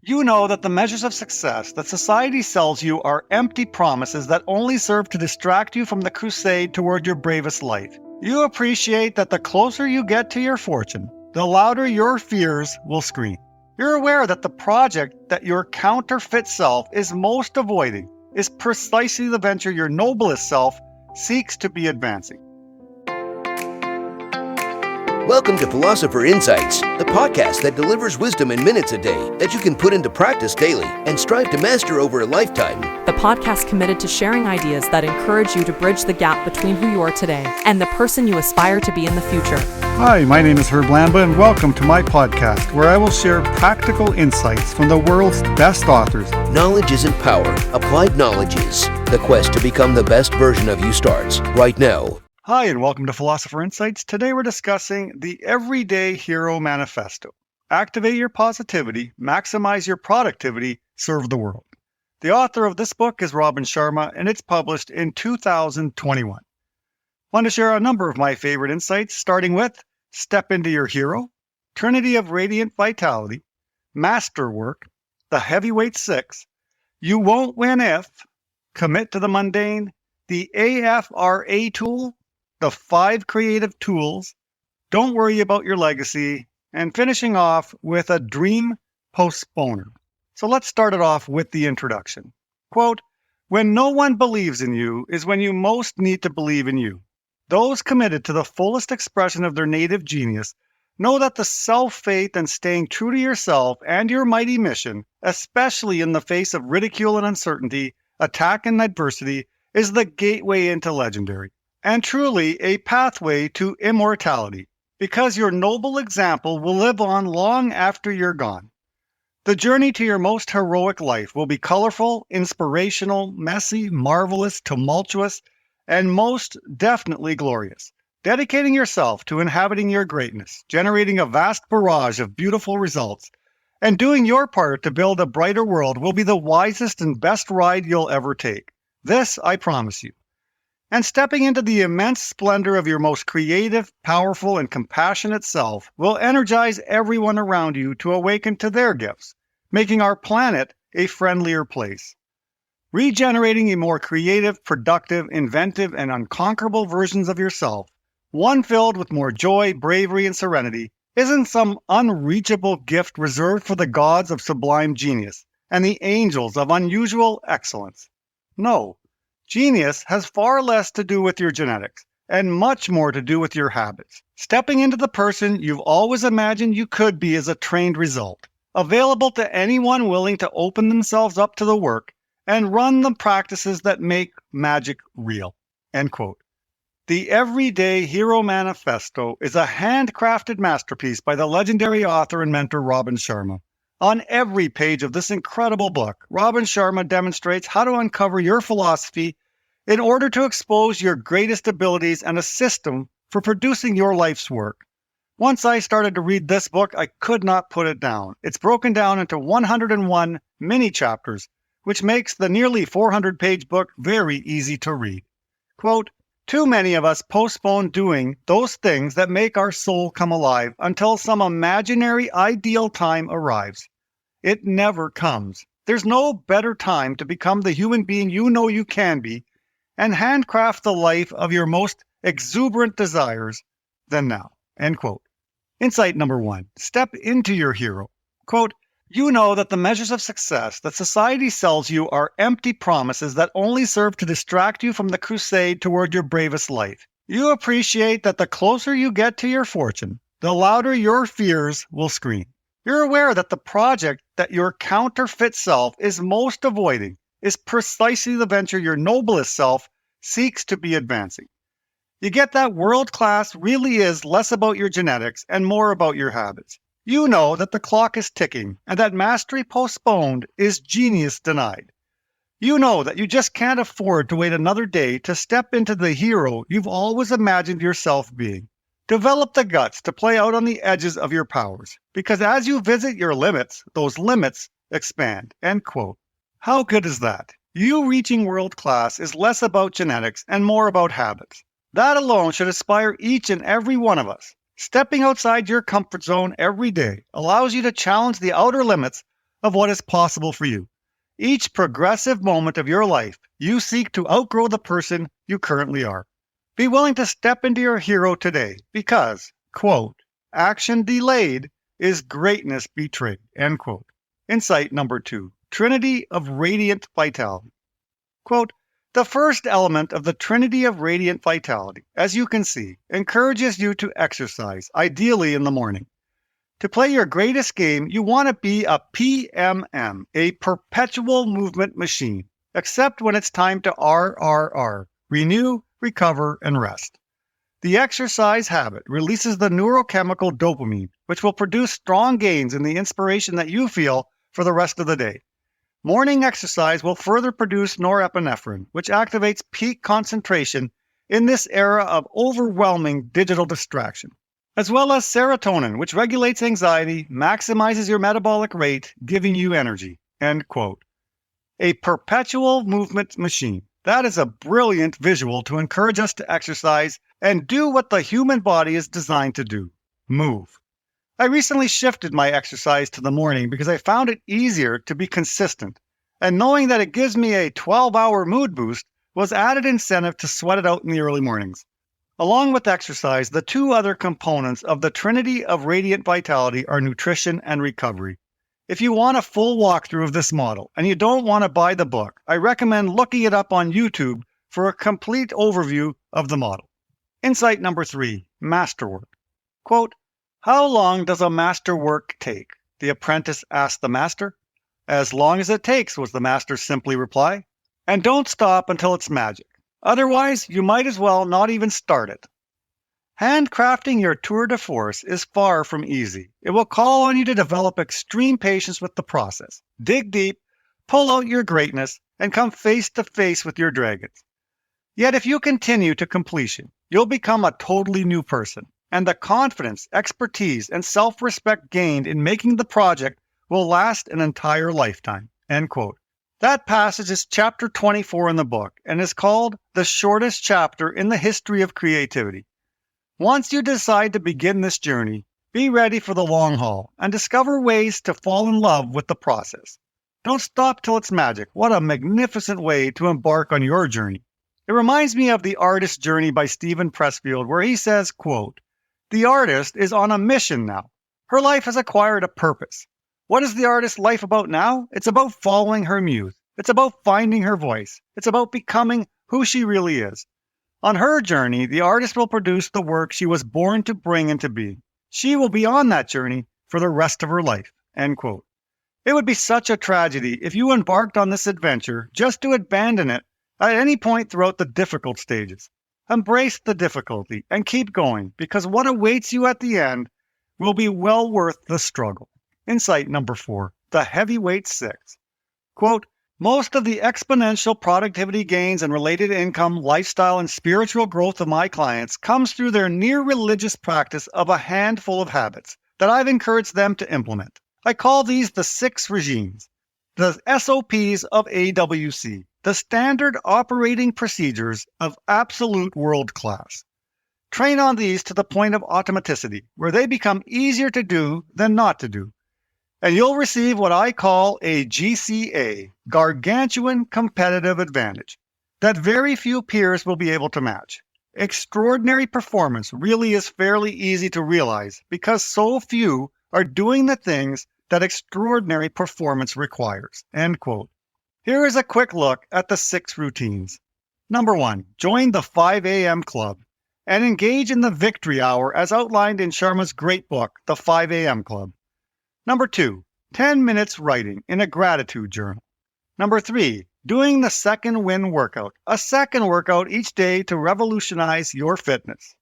You know that the measures of success that society sells you are empty promises that only serve to distract you from the crusade toward your bravest life. You appreciate that the closer you get to your fortune, the louder your fears will scream. You're aware that the project that your counterfeit self is most avoiding is precisely the venture your noblest self seeks to be advancing. Welcome to Philosopher Insights, the podcast that delivers wisdom in minutes a day that you can put into practice daily and strive to master over a lifetime. The podcast committed to sharing ideas that encourage you to bridge the gap between who you are today and the person you aspire to be in the future. Hi, my name is Herb Lamba, and welcome to my podcast where I will share practical insights from the world's best authors. Knowledge isn't power. Applied knowledge is. The quest to become the best version of you starts right now. Hi, and welcome to Philosopher Insights. Today we're discussing the Everyday Hero Manifesto. Activate your positivity, maximize your productivity, serve the world. The author of this book is Robin Sharma, and it's published in 2021. I want to share a number of my favorite insights, starting with Step Into Your Hero, Trinity of Radiant Vitality, Masterwork, The Heavyweight Six, You Won't Win If, Commit to the Mundane, the AFRA Tool, the 5 creative tools, don't worry about your legacy, and finishing off with a dream postponer. So let's start it off with the introduction. Quote, "When no one believes in you is when you most need to believe in you. Those committed to the fullest expression of their native genius know that the self-faith and staying true to yourself and your mighty mission, especially in the face of ridicule and uncertainty, attack and adversity, is the gateway into legendary. And truly a pathway to immortality, because your noble example will live on long after you're gone. The journey to your most heroic life will be colorful, inspirational, messy, marvelous, tumultuous, and most definitely glorious. Dedicating yourself to inhabiting your greatness, generating a vast barrage of beautiful results, and doing your part to build a brighter world will be the wisest and best ride you'll ever take. This I promise you. And stepping into the immense splendor of your most creative, powerful, and compassionate self will energize everyone around you to awaken to their gifts, making our planet a friendlier place. Regenerating a more creative, productive, inventive, and unconquerable versions of yourself, one filled with more joy, bravery, and serenity, isn't some unreachable gift reserved for the gods of sublime genius and the angels of unusual excellence. No. Genius has far less to do with your genetics and much more to do with your habits. Stepping into the person you've always imagined you could be is a trained result, available to anyone willing to open themselves up to the work and run the practices that make magic real." End quote. The Everyday Hero Manifesto is a handcrafted masterpiece by the legendary author and mentor Robin Sharma. On every page of this incredible book, Robin Sharma demonstrates how to uncover your philosophy in order to expose your greatest abilities and a system for producing your life's work. Once I started to read this book, I could not put it down. It's broken down into 101 mini chapters, which makes the nearly 400-page book very easy to read. Quote, "Too many of us postpone doing those things that make our soul come alive until some imaginary ideal time arrives. It never comes. There's no better time to become the human being you know you can be and handcraft the life of your most exuberant desires than now." End quote. Insight number 1. Step into your hero. Quote, "You know that the measures of success that society sells you are empty promises that only serve to distract you from the crusade toward your bravest life. You appreciate that the closer you get to your fortune, the louder your fears will scream. You're aware that the project that your counterfeit self is most avoiding is precisely the venture your noblest self seeks to be advancing. You get that world class really is less about your genetics and more about your habits. You know that the clock is ticking and that mastery postponed is genius denied. You know that you just can't afford to wait another day to step into the hero you've always imagined yourself being. Develop the guts to play out on the edges of your powers, because as you visit your limits, those limits expand." End quote. How good is that? You reaching world class is less about genetics and more about habits. That alone should inspire each and every one of us. Stepping outside your comfort zone every day allows you to challenge the outer limits of what is possible for you. Each progressive moment of your life, you seek to outgrow the person you currently are. Be willing to step into your hero today because, quote, action delayed is greatness betrayed, end quote. Insight number 2, Trinity of Radiant Vitality. Quote, the first element of the Trinity of Radiant Vitality, as you can see, encourages you to exercise, ideally in the morning. To play your greatest game, you want to be a PMM, a perpetual movement machine, except when it's time to RRR, renew, recover, and rest. The exercise habit releases the neurochemical dopamine, which will produce strong gains in the inspiration that you feel for the rest of the day. Morning exercise will further produce norepinephrine, which activates peak concentration in this era of overwhelming digital distraction, as well as serotonin, which regulates anxiety, maximizes your metabolic rate, giving you energy, end quote. A perpetual movement machine. That is a brilliant visual to encourage us to exercise and do what the human body is designed to do, move. I recently shifted my exercise to the morning because I found it easier to be consistent, and knowing that it gives me a 12-hour mood boost was added incentive to sweat it out in the early mornings. Along with exercise, the two other components of the Trinity of Radiant Vitality are nutrition and recovery. If you want a full walkthrough of this model and you don't want to buy the book, I recommend looking it up on YouTube for a complete overview of the model. Insight number 3, Masterwork. Quote, how long does a masterwork take? The apprentice asked the master. As long as it takes, was the master's simply reply. And don't stop until it's magic. Otherwise, you might as well not even start it. Handcrafting your tour de force is far from easy. It will call on you to develop extreme patience with the process. Dig deep, pull out your greatness, and come face to face with your dragons. Yet if you continue to completion, you'll become a totally new person. And the confidence, expertise, and self-respect gained in making the project will last an entire lifetime, end quote. That passage is chapter 24 in the book and is called the shortest chapter in the history of creativity. Once you decide to begin this journey, be ready for the long haul and discover ways to fall in love with the process. Don't stop till it's magic. What a magnificent way to embark on your journey. It reminds me of The Artist's Journey by Stephen Pressfield, where he says, quote, the artist is on a mission now. Her life has acquired a purpose. What is the artist's life about now? It's about following her muse. It's about finding her voice. It's about becoming who she really is. On her journey, the artist will produce the work she was born to bring into being. She will be on that journey for the rest of her life, end quote. It would be such a tragedy if you embarked on this adventure just to abandon it at any point throughout the difficult stages. Embrace the difficulty and keep going, because what awaits you at the end will be well worth the struggle. Insight number 4, the heavyweight 6. Quote, most of the exponential productivity gains and related income, lifestyle, and spiritual growth of my clients comes through their near religious practice of a handful of habits that I've encouraged them to implement. I call these the 6 regimes, the SOPs of AWC. The standard operating procedures of absolute world class. Train on these to the point of automaticity, where they become easier to do than not to do. And you'll receive what I call a GCA, gargantuan competitive advantage, that very few peers will be able to match. Extraordinary performance really is fairly easy to realize because so few are doing the things that extraordinary performance requires, end quote. Here is a quick look at the 6 routines. Number 1, join the 5 a.m. club and engage in the victory hour as outlined in Sharma's great book, The 5 a.m. Club. Number 2, 10 minutes writing in a gratitude journal. Number 3, doing the second win workout, a second workout each day to revolutionize your fitness.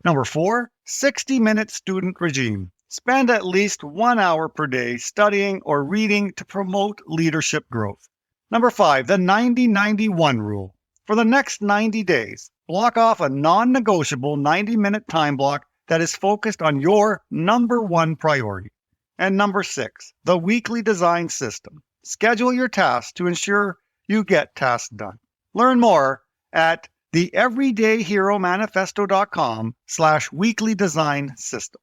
Number 4, 60-minute student regime. Spend at least 1 hour per day studying or reading to promote leadership growth. Number 5, the 90-91 rule. For the next 90 days, block off a non-negotiable 90-minute time block that is focused on your number 1 priority. And number 6, the weekly design system. Schedule your tasks to ensure you get tasks done. Learn more at the everydayheromanifesto.com/weekly design system.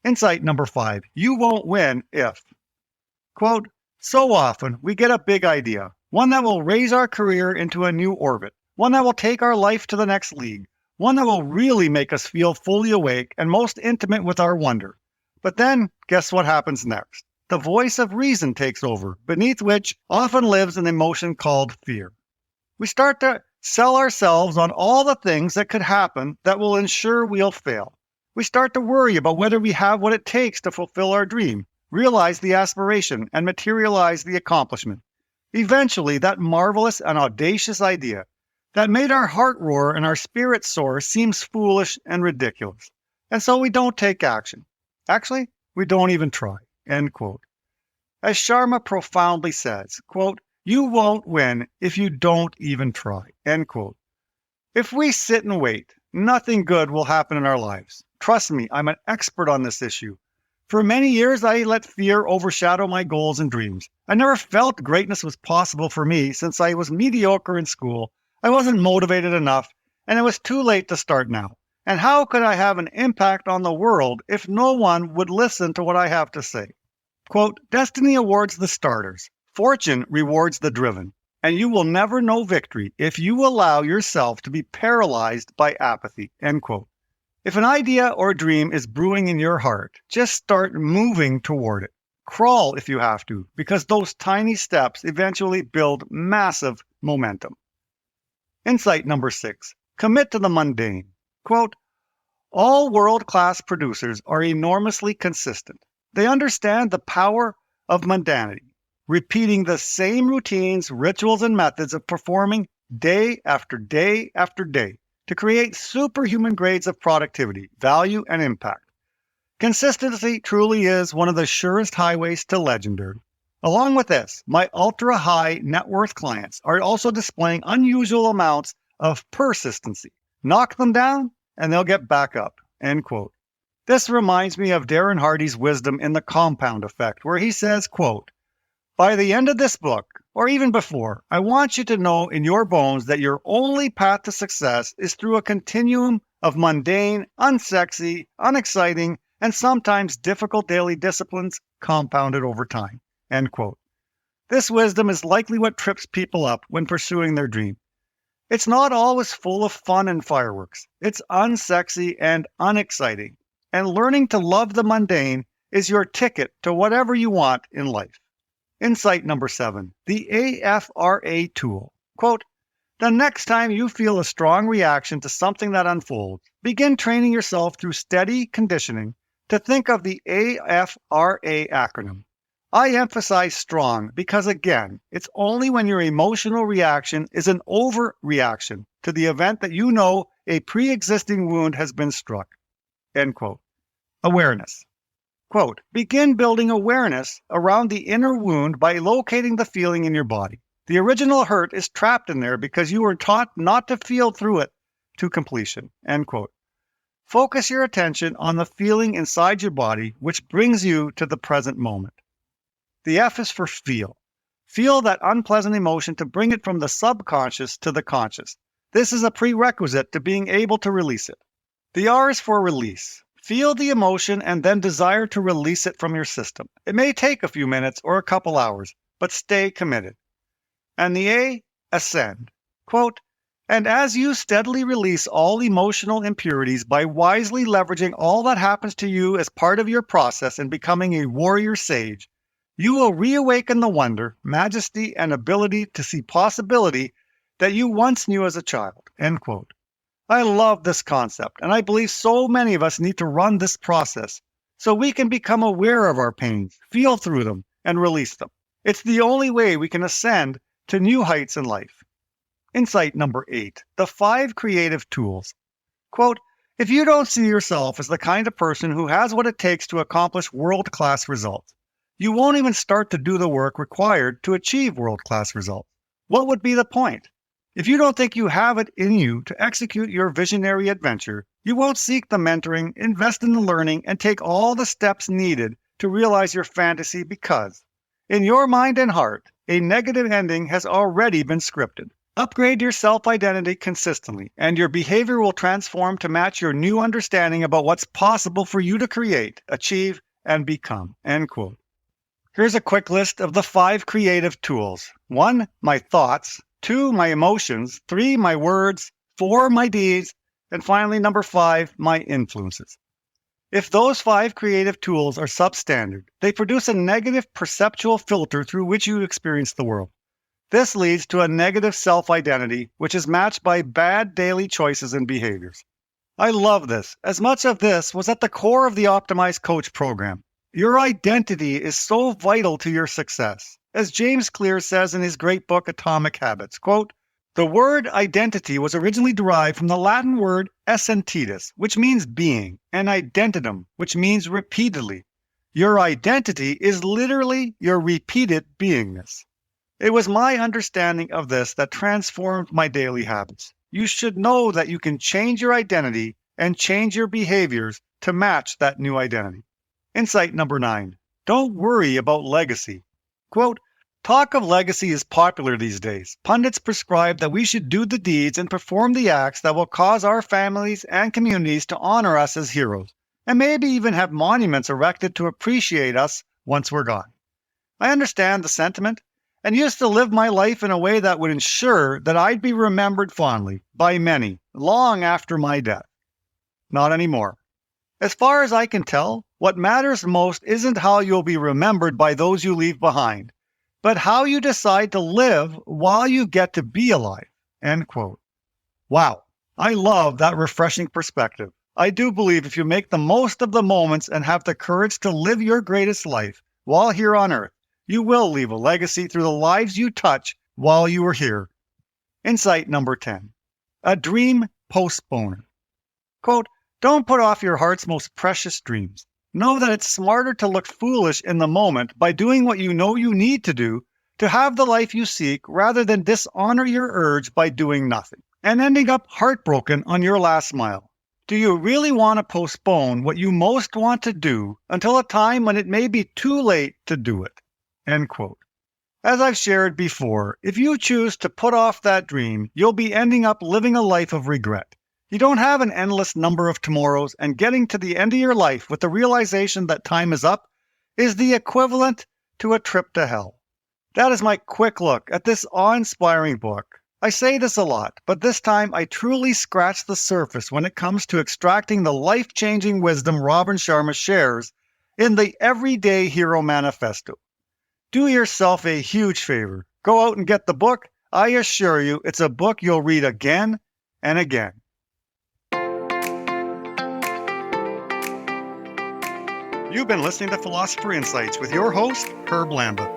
Insight number 5, you won't win if. Quote, So often, we get a big idea, one that will raise our career into a new orbit, one that will take our life to the next league, one that will really make us feel fully awake and most intimate with our wonder. But then, guess what happens next? The voice of reason takes over, beneath which often lives an emotion called fear. We start to sell ourselves on all the things that could happen that will ensure we'll fail. We start to worry about whether we have what it takes to fulfill our dream, realize the aspiration, and materialize the accomplishment. Eventually, that marvelous and audacious idea that made our heart roar and our spirit soar seems foolish and ridiculous. And so we don't take action. Actually, we don't even try. End quote. As Sharma profoundly says, quote, "You won't win if you don't even try." End quote. If we sit and wait, nothing good will happen in our lives. Trust me, I'm an expert on this issue. For many years, I let fear overshadow my goals and dreams. I never felt greatness was possible for me since I was mediocre in school. I wasn't motivated enough, and it was too late to start now. And how could I have an impact on the world if no one would listen to what I have to say? Quote, "Destiny awards the starters. Fortune rewards the driven. And you will never know victory if you allow yourself to be paralyzed by apathy." End quote. If an idea or dream is brewing in your heart, just start moving toward it. Crawl if you have to, because those tiny steps eventually build massive momentum. Insight number 6. Commit to the mundane. Quote, "All world-class producers are enormously consistent. They understand the power of mundanity, repeating the same routines, rituals, and methods of performing day after day after day to create superhuman grades of productivity, value, and impact. Consistency truly is one of the surest highways to legendary. Along with this, my ultra-high net worth clients are also displaying unusual amounts of persistency. Knock them down, and they'll get back up." End quote. This reminds me of Darren Hardy's wisdom in The Compound Effect, where he says, quote, "By the end of this book, or even before, I want you to know in your bones that your only path to success is through a continuum of mundane, unsexy, unexciting, and sometimes difficult daily disciplines compounded over time." End quote. This wisdom is likely what trips people up when pursuing their dream. It's not always full of fun and fireworks. It's unsexy and unexciting. And learning to love the mundane is your ticket to whatever you want in life. Insight number 7, the AFRA tool. Quote, "The next time you feel a strong reaction to something that unfolds, begin training yourself through steady conditioning to think of the AFRA acronym. I emphasize strong because, again, it's only when your emotional reaction is an overreaction to the event that you know a pre-existing wound has been struck." End quote. Awareness. Quote, "Begin building awareness around the inner wound by locating the feeling in your body. The original hurt is trapped in there because you were taught not to feel through it to completion." End quote. Focus your attention on the feeling inside your body, which brings you to the present moment. The F is for feel. Feel that unpleasant emotion to bring it from the subconscious to the conscious. This is a prerequisite to being able to release it. The R is for release. Feel the emotion and then desire to release it from your system. It may take a few minutes or a couple hours, but stay committed. And the A, ascend. Quote, "And as you steadily release all emotional impurities by wisely leveraging all that happens to you as part of your process in becoming a warrior sage, you will reawaken the wonder, majesty, and ability to see possibility that you once knew as a child." End quote. I love this concept, and I believe so many of us need to run this process so we can become aware of our pains, feel through them, and release them. It's the only way we can ascend to new heights in life. Insight number 8, the 5 creative tools. Quote, "If you don't see yourself as the kind of person who has what it takes to accomplish world-class results, you won't even start to do the work required to achieve world-class results. What would be the point? If you don't think you have it in you to execute your visionary adventure, you won't seek the mentoring, invest in the learning, and take all the steps needed to realize your fantasy because, in your mind and heart, a negative ending has already been scripted. Upgrade your self-identity consistently, and your behavior will transform to match your new understanding about what's possible for you to create, achieve, and become." End quote. Here's a quick list of the 5 creative tools. 1, my thoughts. 2, my emotions. 3, my words. 4, my deeds. And finally, number 5, my influences. If those 5 creative tools are substandard, they produce a negative perceptual filter through which you experience the world. This leads to a negative self-identity, which is matched by bad daily choices and behaviors. I love this, as much of this was at the core of the Optimized Coach program. Your identity is so vital to your success. As James Clear says in his great book, Atomic Habits, quote, "The word identity was originally derived from the Latin word essentitas, which means being, and identitum, which means repeatedly. Your identity is literally your repeated beingness." It was my understanding of this that transformed my daily habits. You should know that you can change your identity and change your behaviors to match that new identity. Insight number 9. Don't worry about legacy. Quote, "Talk of legacy is popular these days. Pundits prescribe that we should do the deeds and perform the acts that will cause our families and communities to honor us as heroes, and maybe even have monuments erected to appreciate us once we're gone. I understand the sentiment, and used to live my life in a way that would ensure that I'd be remembered fondly by many long after my death. Not anymore. As far as I can tell, what matters most isn't how you'll be remembered by those you leave behind, but how you decide to live while you get to be alive." End quote. Wow, I love that refreshing perspective. I do believe if you make the most of the moments and have the courage to live your greatest life while here on earth, you will leave a legacy through the lives you touch while you are here. Insight number 10. A dream postponer. Quote, "Don't put off your heart's most precious dreams. Know that it's smarter to look foolish in the moment by doing what you know you need to do to have the life you seek rather than dishonor your urge by doing nothing and ending up heartbroken on your last mile. Do you really want to postpone what you most want to do until a time when it may be too late to do it?" End quote. As I've shared before, if you choose to put off that dream, you'll be ending up living a life of regret. You don't have an endless number of tomorrows, and getting to the end of your life with the realization that time is up is the equivalent to a trip to hell. That is my quick look at this awe-inspiring book. I say this a lot, but this time I truly scratched the surface when it comes to extracting the life-changing wisdom Robin Sharma shares in the Everyday Hero Manifesto. Do yourself a huge favor. Go out and get the book. I assure you, it's a book you'll read again and again. You've been listening to Philosopher Insights with your host, Herb Lamba.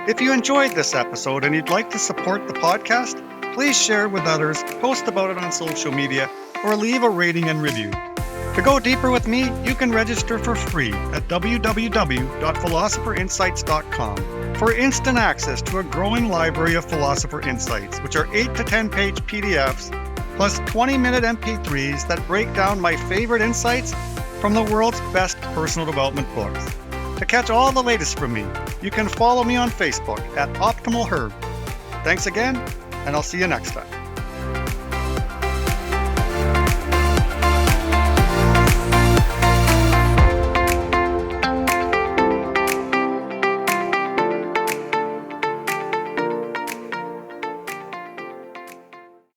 If you enjoyed this episode and you'd like to support the podcast, please share it with others, post about it on social media, or leave a rating and review. To go deeper with me, you can register for free at www.philosopherinsights.com for instant access to a growing library of Philosopher Insights, which are 8 to 10 page PDFs, plus 20-minute MP3s that break down my favorite insights from the world's best personal development books. To catch all the latest from me, you can follow me on Facebook at Optimal Herb. Thanks again, and I'll see you next time.